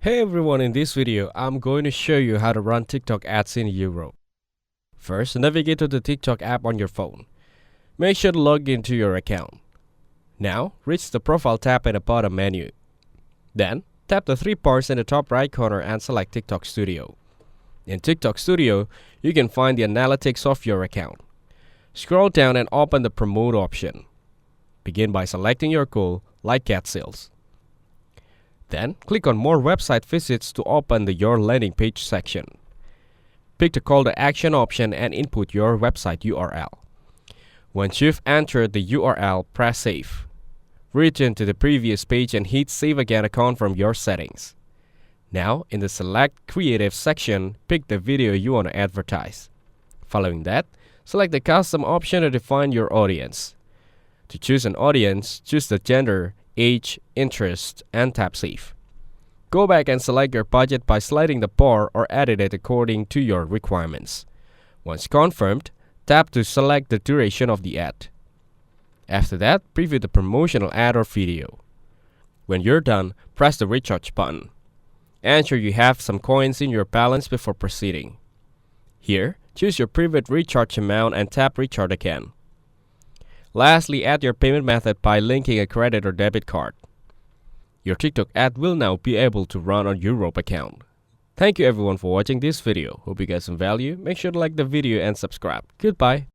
Hey everyone, in this video, I'm going to show you how to run TikTok ads in Europe. First, navigate to the TikTok app on your phone. Make sure to log into your account. Now, reach the Profile tab in the bottom menu. Then, tap the three bars in the top right corner and select TikTok Studio. In TikTok Studio, you can find the analytics of your account. Scroll down and open the Promote option. Begin by selecting your goal, like ad sales. Then, click on More Website Visits to open the Your Landing Page section. Pick the Call to Action option and input your website URL. Once you've entered the URL, press Save. Return to the previous page and hit Save Again to confirm your settings. Now, in the Select Creative section, pick the video you want to advertise. Following that, select the Custom option to define your audience. To choose an audience, choose the gender, age, interest, and tap Save. Go back and select your budget by sliding the bar or edit it according to your requirements. Once confirmed, tap to select the duration of the ad. After that, preview the promotional ad or video. When you're done, press the Recharge button. Ensure you have some coins in your balance before proceeding. Here, choose your previous recharge amount and tap Recharge again. Lastly, add your payment method by linking a credit or debit card. Your TikTok ad will now be able to run on Europe account. Thank you everyone for watching this video. Hope you got some value. Make sure to like the video and subscribe. Goodbye.